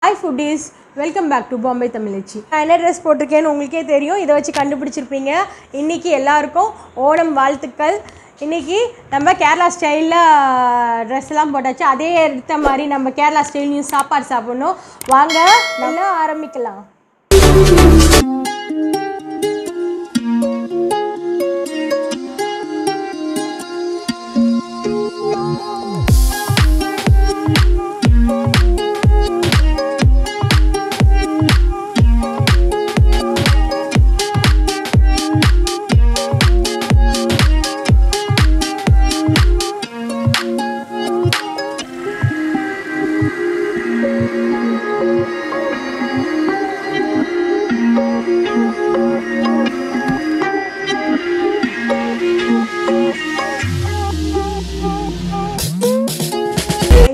Hi foodies, welcome back to Bombay Tamilichi. நான் என்ன dress போட்டிருக்கேன்னு உங்களுக்கே தெரியும். இதை வச்சு கண்டுபிடிச்சிருப்பீங்க. இன்னைக்கு எல்லாருக்கும் ஓணம் வாழ்த்துக்கள். இன்னைக்கு நம்ம கேரளா ஸ்டைலில் ட்ரெஸ்லாம் போட்டாச்சு. அதே எடுத்த மாதிரி நம்ம கேரளா ஸ்டைல்லையும் சாப்பாடு சாப்பிடணும். வாங்க நல்லா ஆரம்பிக்கலாம்.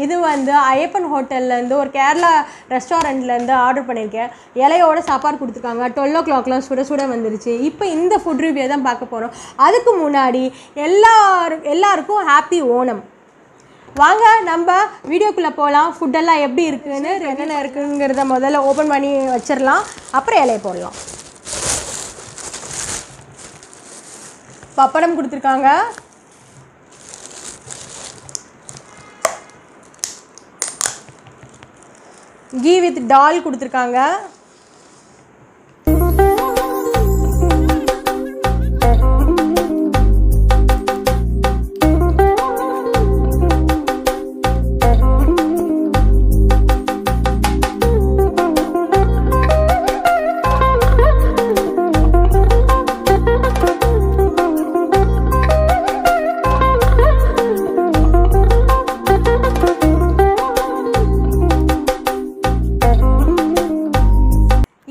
இது வந்து ஐயப்பன் ஹோட்டல்லேருந்து ஒரு கேரளா ரெஸ்டாரண்ட்லேருந்து ஆர்டர் பண்ணியிருக்கேன். இலையோட சாப்பாடு கொடுத்துருக்காங்க. 12 o'clockலாம் சுட சுட வந்துருச்சு. இப்போ இந்த ஃபுட் ரிவ்யூ தான் பார்க்க போகிறோம். அதுக்கு முன்னாடி எல்லாருக்கும் ஹாப்பி ஓணம். வாங்க நம்ம வீடியோக்குள்ளே போகலாம். ஃபுட்டெல்லாம் எப்படி இருக்குதுன்னு என்னென்ன இருக்குங்கிறத முதல்ல ஓப்பன் பண்ணி வச்சிடலாம். அப்புறம் இலையை போடலாம். பப்படம் கொடுத்துருக்காங்க. கீ வித் டால் கொடுத்துருக்காங்க.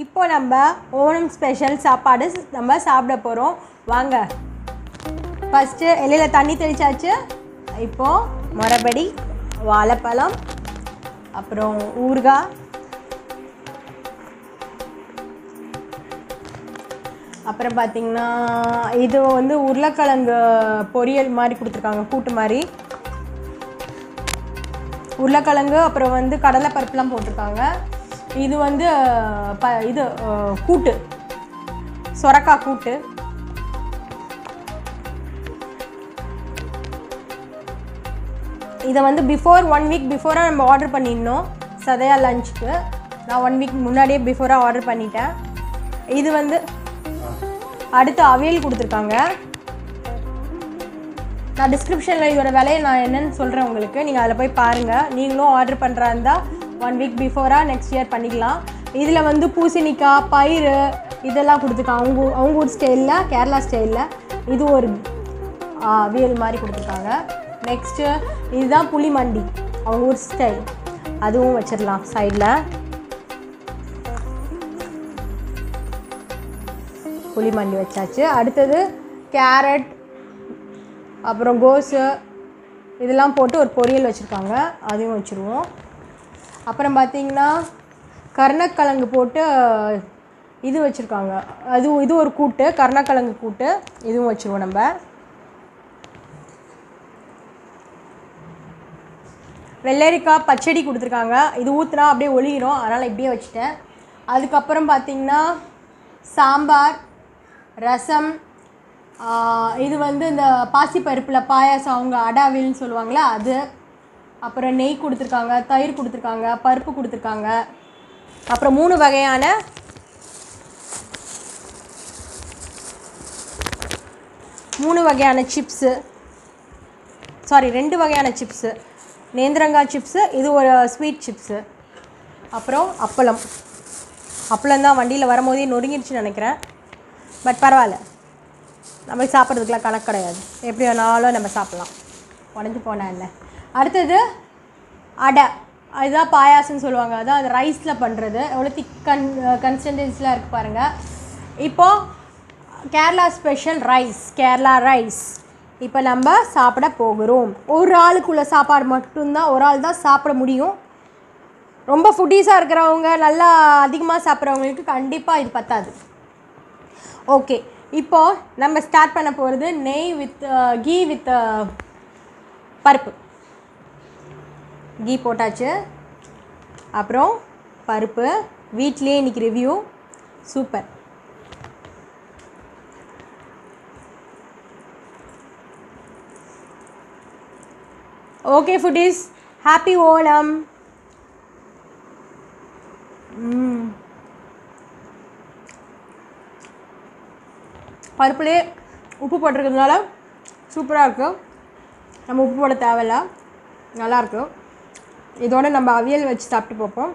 இப்போ நம்ம ஓணம் ஸ்பெஷல் சாப்பாடு நம்ம சாப்பிட போகிறோம். வாங்க. ஃபஸ்ட்டு இலையில் தண்ணி தெளிச்சாச்சு. இப்போது மொரபடி வாழைப்பழம், அப்புறம் ஊறுகாய், அப்புறம் பார்த்திங்கன்னா இது வந்து உருளைக்கிழங்கு பொரியல் மாதிரி கொடுத்துருக்காங்க, கூட்டு மாதிரி உருளைக்கிழங்கு. அப்புறம் வந்து கடலைப்பருப்புலாம் போட்டிருக்காங்க. இது வந்து கூட்டு, சொரக்காய் கூட்டு. இதை வந்து பிஃபோர் 1 week பிஃபோராக நம்ம ஆர்டர் பண்ணிடணும். சதையா லஞ்சுக்கு நான் 1 week முன்னாடியே பிஃபோராக ஆர்டர் பண்ணிட்டேன். இது வந்து அடுத்து அவியல் கொடுத்துருக்காங்க. நான் டிஸ்கிரிப்ஷனில் இதோட விலையை நான் என்னென்னு சொல்கிறேன் உங்களுக்கு. நீங்கள் அதில் போய் பாருங்கள். நீங்களும் ஆர்டர் பண்ணுறா இருந்தால் 1 week பிஃபோராக நெக்ஸ்ட் இயர் பண்ணிக்கலாம். இதில் வந்து பூசணிக்காய், பயிறு இதெல்லாம் கொடுத்துருக்காங்க. அவங்க ஊர் ஸ்டைலில், கேரளா ஸ்டைலில் இது ஒரு அவியல் மாதிரி கொடுத்துருக்காங்க. நெக்ஸ்ட்டு இதுதான் புளி மண்டி, அவங்க ஊர் ஸ்டைல். அதுவும் வச்சிடலாம் சைடில். புளி மண்டி வச்சாச்சு. அடுத்தது கேரட், அப்புறம் கோஸு இதெல்லாம் போட்டு ஒரு பொரியல் வச்சுருக்காங்க. அதையும் வச்சுருவோம். அப்புறம் பார்த்திங்கன்னா கருணக்கிழங்கு போட்டு இது வச்சுருக்காங்க. இது ஒரு கூட்டு, கருணக்கிழங்கு கூட்டு. இதுவும் வச்சுருவோம் நம்ம. வெள்ளரிக்காய் பச்சடி கொடுத்துருக்காங்க. இது ஊற்றுனா அப்படியே ஒளிரும், அதனால் இப்படியே வச்சுட்டேன். அதுக்கப்புறம் பார்த்திங்கன்னா சாம்பார், ரசம், இது வந்து இந்த பாசிப்பருப்பில் பாயாசம், அவங்க அடாவில்னு சொல்லுவாங்களே அது. அப்புறம் நெய் கொடுத்துருக்காங்க, தயிர் கொடுத்துருக்காங்க, பருப்பு கொடுத்துருக்காங்க. அப்புறம் 3 வகையான சிப்ஸு, 2 வகையான சிப்ஸு, நேந்திரங்காய் சிப்ஸு, இது ஒரு ஸ்வீட் சிப்ஸு. அப்புறம் அப்பளம் தான் வண்டியில் வரும்போதே நொறுங்கிடுச்சுன்னு நினைக்கிறேன். பட் பரவாயில்ல, நம்ம சாப்பிட்றதுக்கெலாம் கணக்கு கிடையாது. எப்படி வேணாலும் நம்ம சாப்பிட்லாம், உடஞ்சி போனா இல்லை. அடுத்தது அடை, அதுதான் பாயாசம்னு சொல்லுவாங்க. அதான் அது ரைஸில் பண்ணுறது. எவ்வளோ திக் கன்சிஸ்டன்சியில் இருக்குது பாருங்கள். இப்போது Kerala special rice, Kerala rice இப்போ நம்ம சாப்பிட போகிறோம். ஒரு ஆளுக்குள்ள சாப்பாடு மட்டும்தான், ஒரு ஆள் தான் சாப்பிட முடியும். ரொம்ப ஃபுட்டீஸாக இருக்கிறவங்க, நல்லா அதிகமாக சாப்பிட்றவங்களுக்கு கண்டிப்பாக இது பத்தாது. ஓகே, இப்போது நம்ம ஸ்டார்ட் பண்ண போகிறது நெய் வித் கீ வித் பருப்பு. கீ போட்டாச்சு. அப்புறம் பருப்பு வீட்லேயே இன்றைக்கி review super. Okay foodies, happy Onam. பருப்புலேயே உப்பு போட்டிருக்கிறதுனால சூப்பராக இருக்கும். நம்ம உப்பு போட தேவையில்ல, நல்லாயிருக்கும். இதோட நம்ம அவியல் வச்சு சாப்பிட்டு பார்ப்போம்.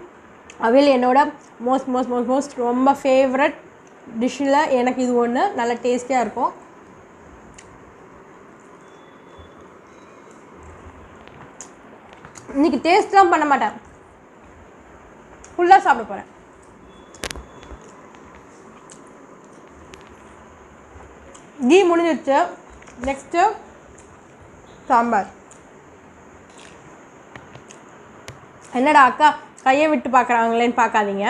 அவியல் என்னோட மோஸ்ட் ரொம்ப ஃபேவரட் டிஷ்ஷில் எனக்கு இது ஒன்று நல்ல டேஸ்டியாக இருக்கும். இன்றைக்கி டேஸ்ட்லாம் பண்ண மாட்டேன், ஃபுல்லாக சாப்பிட போகிறேன். கீ முடிஞ்சிடுச்சு. நெக்ஸ்ட்டு சாம்பார். என்னடா அக்கா கையை விட்டு பார்க்குறாங்களேன்னு பார்க்காதீங்க,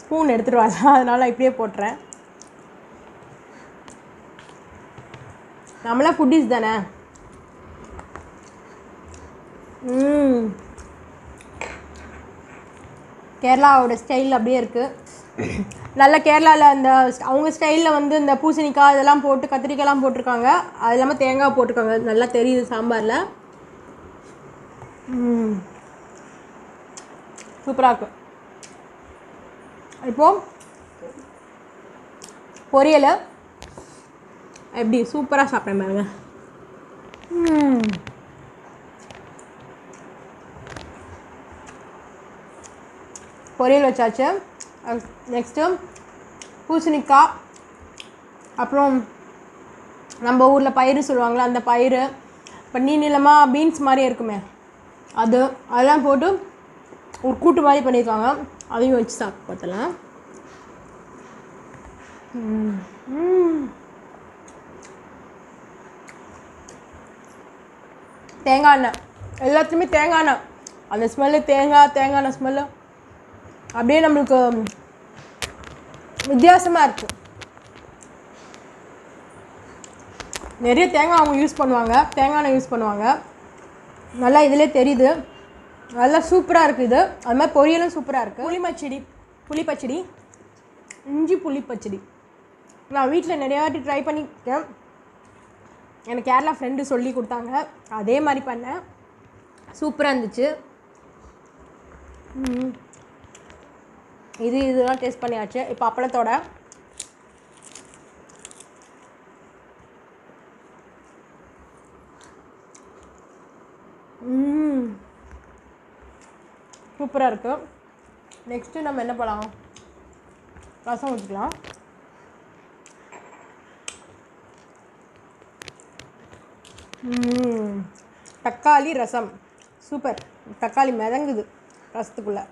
ஸ்பூன் எடுத்துகிட்டு வரலாம், அதனால் இப்படியே போட்டுறேன். நம்மளாம் ஃபுட்டீஸ் தானே. கேரளாவோட ஸ்டைல் அப்படியே இருக்குது. நல்ல கேரளாவில் அந்த அவங்க ஸ்டைலில் வந்து இந்த பூசணிக்காய் இதெல்லாம் போட்டு கத்திரிக்காய்லாம் போட்டிருக்காங்க. அது இல்லாமல் தேங்காய் போட்டிருக்காங்க, நல்லா தெரியுது சாம்பாரில். சூப்பராக இருக்கும். இப்போது பொரியல் எப்படி சூப்பராக சாப்பிட்றேன் பாருங்க. பொரியல் வச்சாச்சு. நெக்ஸ்ட்டு பூசணிக்காய், அப்புறம் நம்ம ஊரில் பயிறு சொல்லுவாங்களே அந்த பயிறு, இப்போ நீளமாக பீன்ஸ் மாதிரி இருக்குமே அதெல்லாம் போட்டு ஒரு கூட்டு மாதிரி பண்ணியிருக்காங்க. அதையும் வச்சு சாப்பிட்டு பார்த்தலாம். தேங்காய் எண்ணெய், எல்லாத்துலேயுமே தேங்காய் எண்ணெய், அந்த ஸ்மெல்லு தேங்காய் எண்ணெய் ஸ்மெல்லு அப்படியே நம்மளுக்கு வித்தியாசமாக இருக்குது. நிறைய தேங்காய் அவங்க யூஸ் பண்ணுவாங்க, தேங்காய் எண்ணெய் யூஸ் பண்ணுவாங்க, நல்லா இதிலே தெரியுது. நல்லா சூப்பராக இருக்குது இது. அது மாதிரி பொரியலும் சூப்பராக இருக்குது. புளி பச்சடி, இஞ்சி புளி பச்சடி நான் வீட்டில் நிறையா வாட்டி ட்ரை பண்ணியிருக்கேன். எனக்கு கேரளா ஃப்ரெண்டு சொல்லி கொடுத்தாங்க, அதே மாதிரி பண்ணேன், சூப்பராக இருந்துச்சு. இதெல்லாம் டேஸ்ட் பண்ணியாச்சு. இப்போ அப்பளத்தோட சூப்பராக இருக்குது. நெக்ஸ்ட்டு நம்ம என்ன பண்ணலாம், ரசம் ஊற்றிக்கலாம். தக்காளி ரசம் சூப்பர். தக்காளி மிதங்குது ரசத்துக்குள்ளே.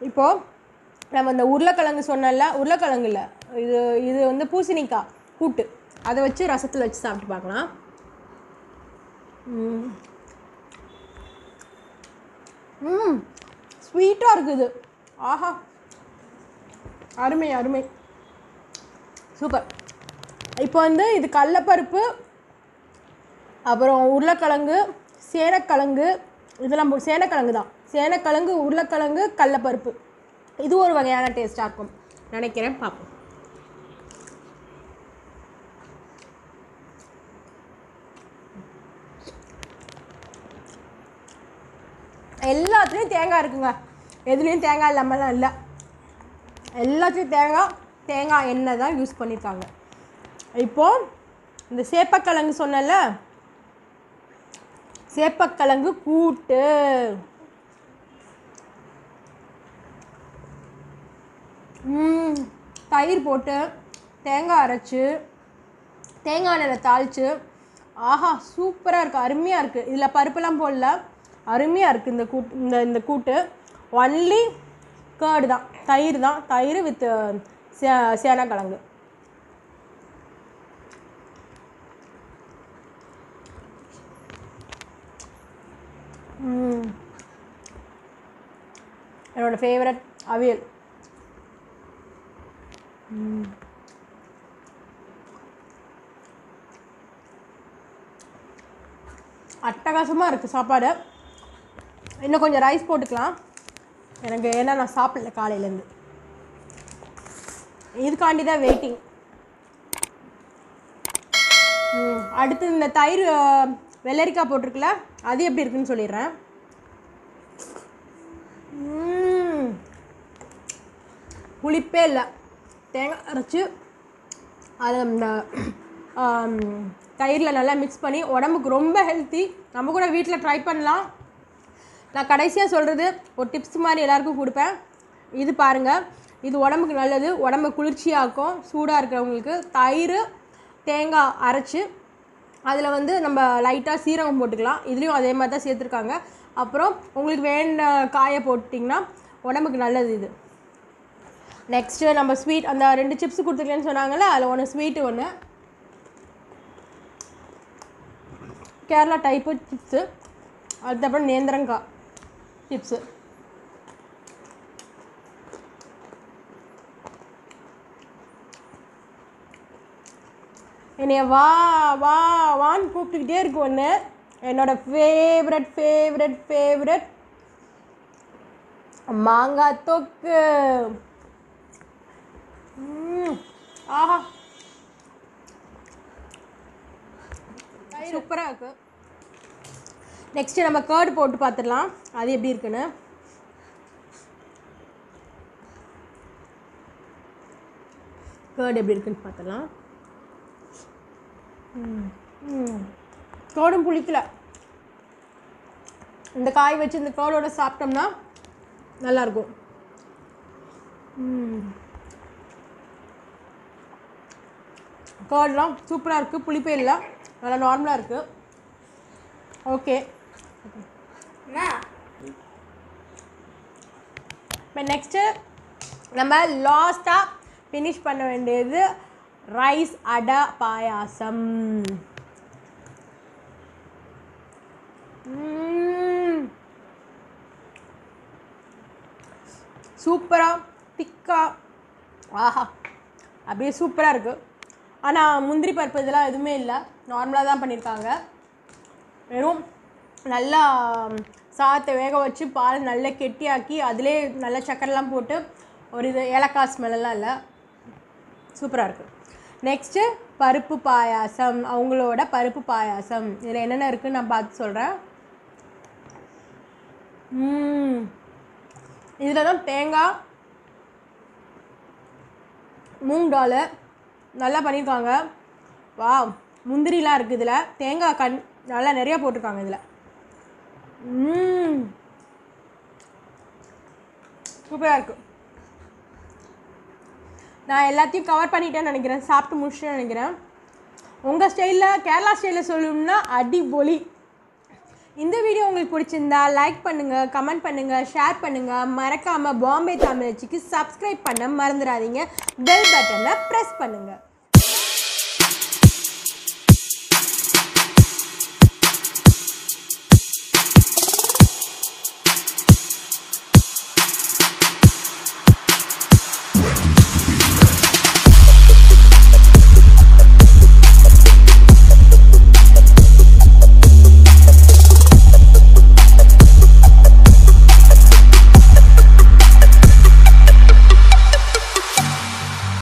இப்போது நம்ம இந்த உருளைக்கிழங்கு சொன்னல, உருளைக்கிழங்கு இல்லை, இது வந்து பூசணிக்காய் கூட்டு, அதை வச்சு ரசத்தில் வச்சு சாப்பிட்டு பார்க்கலாம். ஸ்வீட்டாக இருக்குது. ஆஹா, அருமை அருமை, சூப்பர். இப்போ வந்து இது கடலைப்பருப்பு, அப்புறம் உருளைக்கிழங்கு, சேனக்கிழங்கு, இதெல்லாம் சேனக்கிழங்கு தான், சேனக்கிழங்கு, உருளைக்கிழங்கு, கடலைப்பருப்பு. இது ஒரு வகையான டேஸ்ட்டாக இருக்கும் நினைக்கிறேன், பார்ப்போம். எல்லாத்துலேயும் தேங்காய் இருக்குங்க, எதுலேயும் தேங்காய் இல்லாமலாம் இல்லை, எல்லாத்துலேயும் தேங்காய் எண்ணெய் தான் யூஸ் பண்ணியிருக்காங்க. இப்போது இந்த சேப்பக்கிழங்கு சொன்னல, சேப்பக்கிழங்கு கூட்டு. தயிர் போட்டு தேங்காய் அரைச்சி தேங்காய் எண்ணெயில் தாளித்து, ஆஹா சூப்பராக இருக்குது, அருமையாக இருக்குது. இதில் பருப்பெல்லாம் போடல, அருமையாக இருக்குது இந்த கூட்டு. இந்த கூட்டு ஒன்லி கேர்டு தான், தயிர் தான், தயிர் வித் சேனக்கிழங்கு. என்னோடய ஃபேவரட் அவியல். அட்டகாசமாக இருக்குது சாப்பாடு. இன்னும் கொஞ்சம் ரைஸ் போட்டுக்கலாம். எனக்கு ஏன்னா நான் சாப்பிடல காலையிலேருந்து, இதுக்காண்டி தான் வெயிட்டிங். அடுத்து இந்த தயிர் வெள்ளரிக்காய் போட்டிருக்குல, அது எப்படி இருக்குன்னு சொல்லிடுறேன். புளிப்பே இல்லை, தேங்காய் அரைச்சி அதை இந்த தயிரில் நல்லா மிக்ஸ் பண்ணி உடம்புக்கு ரொம்ப ஹெல்த்தி. நம்ம கூட வீட்டில் ட்ரை பண்ணலாம். நான் கடைசியாக சொல்கிறது ஒரு டிப்ஸ் மாதிரி எல்லாேருக்கும் கொடுப்பேன். இது பாருங்கள், இது உடம்புக்கு நல்லது, உடம்பு குளிர்ச்சியாக்கும். சூடாக இருக்கிறவங்களுக்கு தயிர் தேங்காய் அரைச்சி அதில் வந்து நம்ம லைட்டாக சீரகம் போட்டுக்கலாம். இதுலேயும் அதே மாதிரி தான் சேர்த்துருக்காங்க. அப்புறம் உங்களுக்கு வேண்ட காயை போட்டிங்கன்னா உடம்புக்கு நல்லது இது. நெக்ஸ்ட்டு நம்ம ஸ்வீட், அந்த 2 சிப்ஸ் கொடுத்துருக்கேன்னு சொன்னாங்கல்ல, அதில் ஒன்று ஸ்வீட்டு, ஒன்று கேரளா டைப்பு சிப்ஸு, அதுக்கப்புறம் நேந்திரங்காய் சிப்ஸு. என்னைய வா வா வான்னு கூப்பிட்டுக்கிட்டே இருக்கு ஒன்று. என்னோடய ஃபேவரட் மாங்காய் தொக்கு. ஆஹா, சூப்பராக இருக்குது. நெக்ஸ்ட்டு நம்ம கர்டு போட்டு பார்த்துடலாம் அது எப்படி இருக்குன்னு. கர்டு எப்படி இருக்குன்னு பார்த்துடலாம். கர்டும் புளிக்கல. இந்த காய் வச்சு இந்த கர்டோட சாப்பிட்டோம்னா நல்லாயிருக்கும். கர்ட்லாம் சூப்பராக இருக்குது, புளிப்பே இல்லை, நல்லா நார்மலாக இருக்குது. ஓகே, இப்போ நெக்ஸ்ட்டு நம்ம லாஸ்ட்டாக ஃபினிஷ் பண்ண வேண்டியது ரைஸ் அடை பாயாசம். சூப்பராக திக்காக, ஆஹா, அப்படியே சூப்பராக இருக்குது. ஆனால் முந்திரி பருப்பு இதெல்லாம் எதுவுமே இல்லை, நார்மலாக தான் பண்ணியிருக்காங்க. வெறும் நல்லா சாதத்தை வேக வச்சு பால் நல்லா கெட்டியாக்கி அதிலே நல்லா சக்கரைலாம் போட்டு ஒரு இது ஏலக்காய் ஸ்மெல்லாம் இல்லை, சூப்பராக இருக்குது. நெக்ஸ்ட்டு பருப்பு பாயாசம், அவங்களோட பருப்பு பாயாசம். இதில் என்னென்ன இருக்குதுன்னு நான் பார்த்து சொல்கிறேன். இதில் தான் தேங்காய், மூங் தால் நல்லா பண்ணியிருக்காங்க. வா, முந்திரிலாம் இருக்குது இதில், தேங்காய் நல்லா நிறையா போட்டிருக்காங்க இதில். சூப்பராக இருக்குது. நான் எல்லாத்தையும் கவர் பண்ணிட்டேன்னு நினைக்கிறேன், சாப்பிட்டு முடிச்சுட்டேன்னு நினைக்கிறேன். உங்கள் ஸ்டைலில், கேரளா ஸ்டைலில் சொல்லணும்னா அடிபொலி. இந்த வீடியோ உங்களுக்கு பிடிச்சிருந்தா லைக் பண்ணுங்கள், கமெண்ட் பண்ணுங்கள், ஷேர் பண்ணுங்கள். மறக்காமல் பாம்பே தமிழச்சிக்கு சப்ஸ்கிரைப் பண்ண மறந்துடாதீங்க. பெல் பட்டனை ப்ரெஸ் பண்ணுங்கள்.